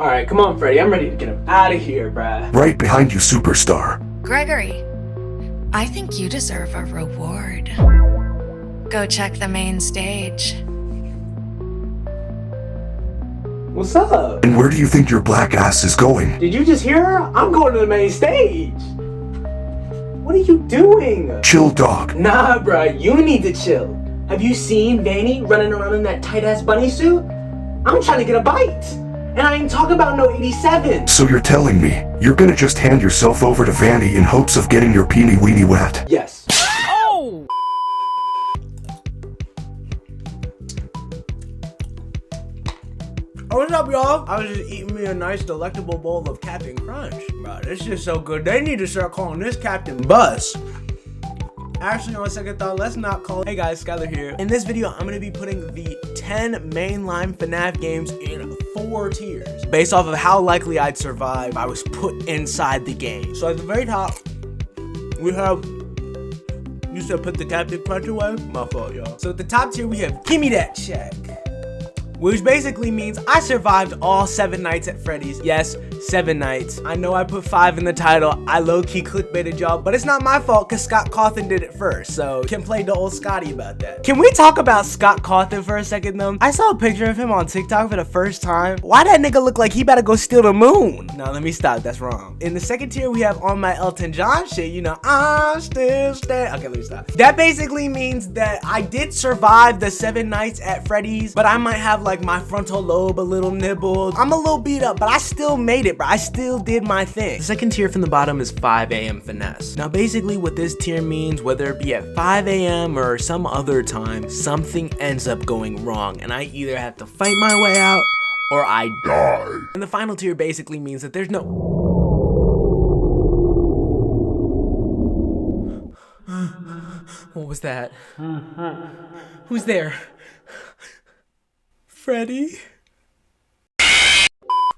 Alright, come on, Freddy. I'm ready to get him out of here, bruh. Right behind you, superstar. Gregory, I think you deserve a reward. Go check the main stage. What's up? And where do you think your black ass is going? Did you just hear her? I'm going to the main stage. What are you doing? Chill, dog. Nah, bruh. You need to chill. Have you seen Vanny running around in that tight-ass bunny suit? I'm trying to get a bite. And I ain't talking about no 87. So you're telling me you're gonna just hand yourself over to Vanny in hopes of getting your peenie weenie wet? Yes. Oh! Oh, what's up, y'all? I was just eating me a nice, delectable bowl of Captain Crunch. Bro, this is so good. They need to start calling this Captain Bus. Actually, on second thought, let's not call it. Hey guys, Skylar here. In this video, I'm gonna be putting the 10 mainline Fnaf games in 4 tiers. Based off of how likely I'd survive, I was put inside the game. So at the very top, we have... You said put the Captain Crunch away? My fault, y'all. So at the top tier, we have Gimme That Check, which basically means I survived all 7 nights at Freddy's. Yes, 7 nights. I know I put 5 in the title. I low-key clickbaited y'all, but it's not my fault because Scott Cawthon did it first, so can play the old Scotty about that. Can we talk about Scott Cawthon for a second though? I saw a picture of him on TikTok for the first time. Why that nigga look like he better go steal the moon? No, let me stop, that's wrong. In the second tier, we have on my Elton John shit, you know, I'm still standing. Okay, let me stop. That basically means that I did survive the 7 nights at Freddy's, but I might have like my frontal lobe a little nibbled. I'm a little beat up, but I still made it, bro. I still did my thing. The second tier from the bottom is 5 a.m. finesse. Now basically what this tier means, whether it be at 5 a.m. or some other time, something ends up going wrong and I either have to fight my way out or I die. And the final tier basically means that there's no... What was that? Who's there? Freddy?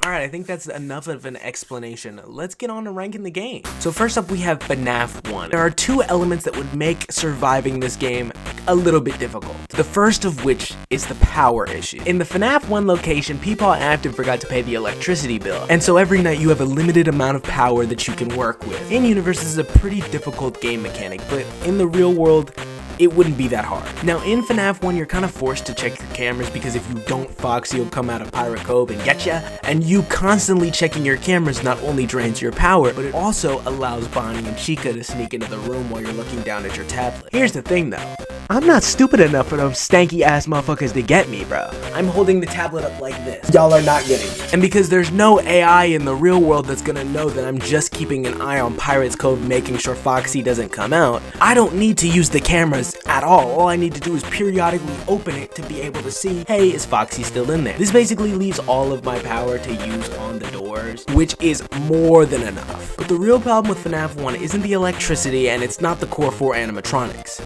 Alright, I think that's enough of an explanation. Let's get on to ranking the game. So first up we have Fnaf 1. There are 2 elements that would make surviving this game a little bit difficult. The first of which is the power issue. In the Fnaf 1 location, people active forgot to pay the electricity bill. And so every night you have a limited amount of power that you can work with. In-universe is a pretty difficult game mechanic, but in the real world, it wouldn't be that hard. Now in Fnaf 1, you're kind of forced to check your cameras because if you don't, Foxy will come out of Pirate Cove and get ya. And you constantly checking your cameras not only drains your power, but it also allows Bonnie and Chica to sneak into the room while you're looking down at your tablet. Here's the thing though. I'm not stupid enough for those stanky ass motherfuckers to get me, bro. I'm holding the tablet up like this. Y'all are not getting me. And because there's no AI in the real world that's gonna know that I'm just keeping an eye on Pirate's Cove making sure Foxy doesn't come out, I don't need to use the cameras at all. All I need to do is periodically open it to be able to see, hey, is Foxy still in there? This basically leaves all of my power to use on the doors, which is more than enough. But the real problem with Fnaf 1 isn't the electricity and it's not the Core 4 animatronics.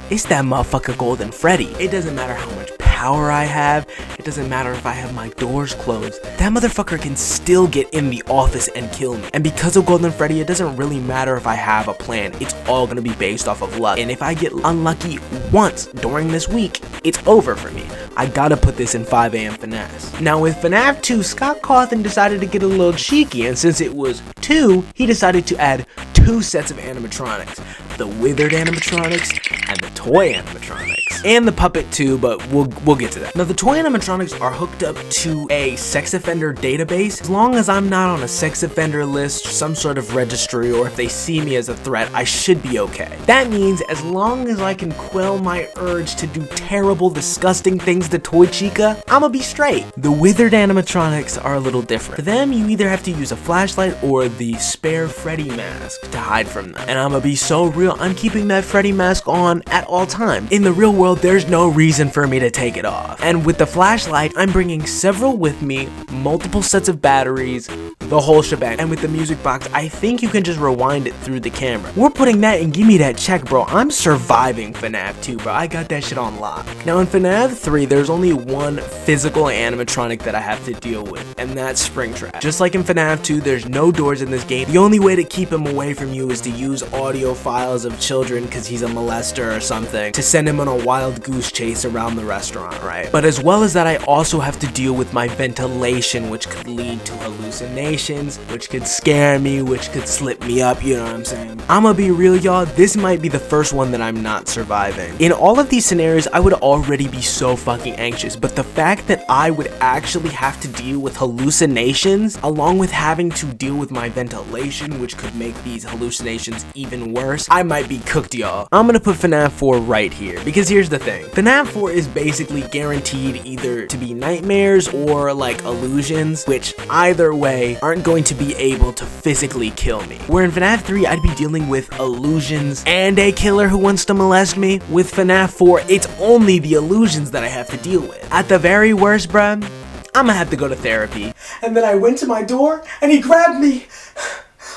It's that motherfucker Golden Freddy. It doesn't matter how much power I have. It doesn't matter if I have my doors closed. That motherfucker can still get in the office and kill me. And because of Golden Freddy, it doesn't really matter if I have a plan. It's all gonna be based off of luck. And if I get unlucky once during this week, it's over for me. I gotta put this in 5 a.m. finesse. Now with Fnaf 2, Scott Cawthon decided to get a little cheeky, and since it was 2, he decided to add 2 sets of animatronics. The withered animatronics and the toy animatronics. And the puppet too, but we'll get to that. Now the toy animatronics are hooked up to a sex offender database. As long as I'm not on a sex offender list, some sort of registry, or if they see me as a threat, I should be okay. That means as long as I can quell my urge to do terrible, disgusting things to Toy Chica, I'ma be straight. The withered animatronics are a little different. For them, you either have to use a flashlight or the spare Freddy mask to hide from them. And I'ma be so real, I'm keeping that Freddy mask on at all times. In the real world, there's no reason for me to take it off. And with the flashlight, I'm bringing several with me, multiple sets of batteries, the whole shebang. And with the music box, I think you can just rewind it through the camera. We're putting that in Gimme That Check, bro. I'm surviving Fnaf 2, bro. I got that shit on lock. Now in Fnaf 3, there's only one physical animatronic that I have to deal with, and that's Springtrap. Just like in Fnaf 2, there's no doors in this game. The only way to keep him away from you is to use audio files of children, because he's a molester or something, to send him on a wild wild goose chase around the restaurant, right? But as well as that, I also have to deal with my ventilation, which could lead to hallucinations, which could scare me, which could slip me up, you know what I'm saying? I'ma be real, y'all, this might be the first one that I'm not surviving. In all of these scenarios, I would already be so fucking anxious, but the fact that I would actually have to deal with hallucinations, along with having to deal with my ventilation, which could make these hallucinations even worse, I might be cooked, y'all. I'm gonna put FNAF 4 right here, because here's the thing. FNAF 4 is basically guaranteed either to be nightmares or like illusions, which either way aren't going to be able to physically kill me. Where in FNAF 3, I'd be dealing with illusions and a killer who wants to molest me. With FNAF 4, it's only the illusions that I have to deal with. At the very worst, bruh, I'ma have to go to therapy. And then I went to my door and he grabbed me.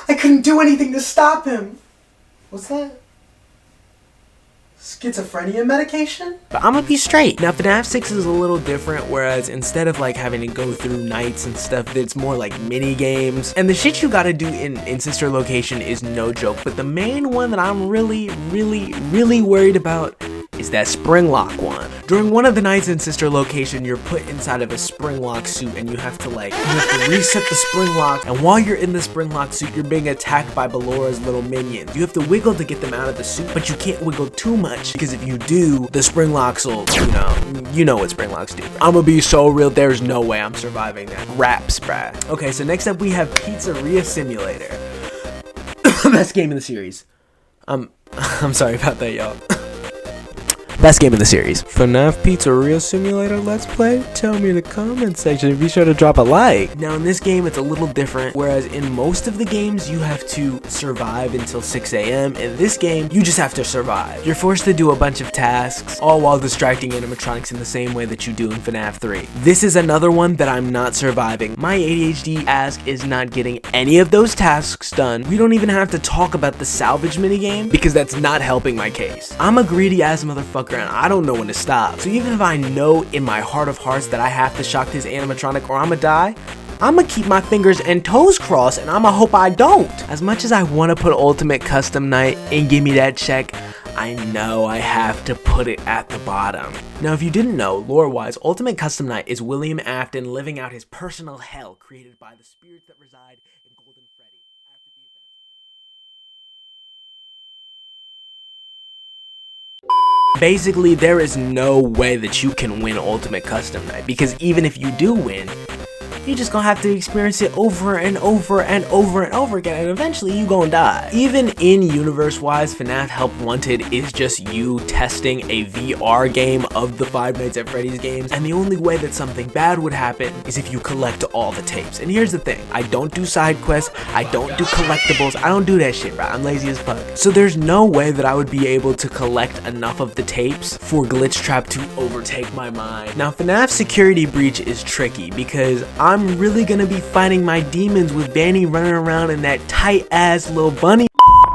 I couldn't do anything to stop him. What's that? Schizophrenia medication? But I'm gonna be straight. Now, FNAF 6 is a little different, whereas instead of like having to go through nights and stuff, it's more like mini games. And the shit you gotta do in Sister Location is no joke. But the main one that I'm really worried about is that spring lock one. During one of the nights in Sister Location, you're put inside of a spring lock suit and you have to reset the spring lock. And while you're in the spring lock suit, you're being attacked by Ballora's little minions. You have to wiggle to get them out of the suit, but you can't wiggle too much, because if you do, the spring locks will, you know what spring locks do. I'm gonna be so real, there's no way I'm surviving that. Raps, bruh. Okay, so next up we have Pizzeria Simulator. Best game in the series. I'm sorry about that, y'all. Best game in the series. FNAF Pizzeria Simulator Let's Play? Tell me in the comment section and be sure to drop a like. Now in this game it's a little different, whereas in most of the games you have to survive until 6 a.m. In this game, you just have to survive. You're forced to do a bunch of tasks, all while distracting animatronics in the same way that you do in FNAF 3. This is another one that I'm not surviving. My ADHD ass is not getting any of those tasks done. We don't even have to talk about the salvage minigame, because that's not helping my case. I'm a greedy ass motherfucker and I don't know when to stop. So even if I know in my heart of hearts that I have to shock this animatronic or I'ma die, I'ma keep my fingers and toes crossed and I'ma hope I don't. As much as I want to put Ultimate Custom Night and give me that check, I know I have to put it at the bottom. Now if you didn't know, lore-wise, Ultimate Custom Night is William Afton living out his personal hell created by the spirits that reside in Golden Freddy. Basically, there is no way that you can win Ultimate Custom Night, because even if you do win, you're just gonna have to experience it over and over and over and over again, and eventually you gonna die. Even in universe-wise, FNAF Help Wanted is just you testing a VR game of the Five Nights at Freddy's games, and the only way that something bad would happen is if you collect all the tapes. And here's the thing, I don't do side quests, I don't do collectibles, I don't do that shit, bro. I'm lazy as fuck. So there's no way that I would be able to collect enough of the tapes for Glitch Trap to overtake my mind. Now, FNAF Security Breach is tricky, because I'm really gonna be fighting my demons with Vanny running around in that tight ass little bunny.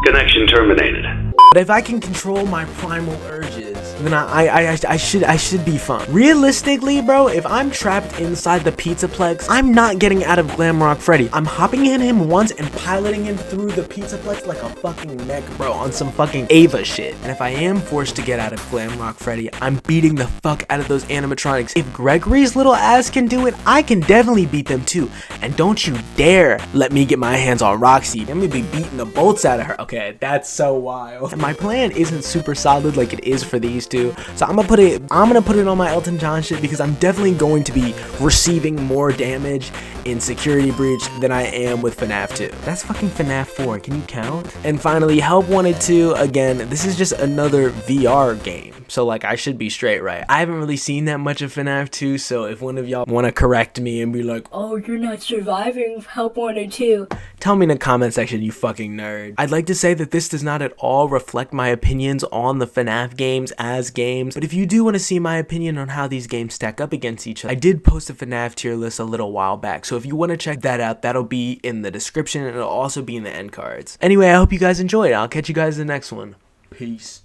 Connection terminated. But if I can control my primal urges, then I should be fine. Realistically, bro, if I'm trapped inside the Pizzaplex, I'm not getting out of Glamrock Freddy. I'm hopping in him once and piloting him through the Pizzaplex like a fucking mech, bro, on some fucking Ava shit. And if I am forced to get out of Glamrock Freddy, I'm beating the fuck out of those animatronics. If Gregory's little ass can do it, I can definitely beat them too. And don't you dare let me get my hands on Roxy. I'm gonna be beating the bolts out of her. Okay, that's so wild. And my plan isn't super solid like it is for these two, so I'm gonna put it on my Elton John shit, because I'm definitely going to be receiving more damage in Security Breach than I am with FNAF 2. That's fucking FNAF 4, can you count? And finally, Help Wanted 2, again, this is just another VR game, so like I should be straight, right? I haven't really seen that much of FNAF 2, so if one of y'all want to correct me and be like, oh, you're not surviving Help Wanted 2, tell me in the comment section, you fucking nerd. I'd like to say that this does not at all reflect my opinions on the FNAF games as games, but if you do want to see my opinion on how these games stack up against each other, I did post a FNAF tier list a little while back, so if you want to check that out, that'll be in the description and it'll also be in the end cards. Anyway, I hope you guys enjoyed. I'll catch you guys in the next one. Peace.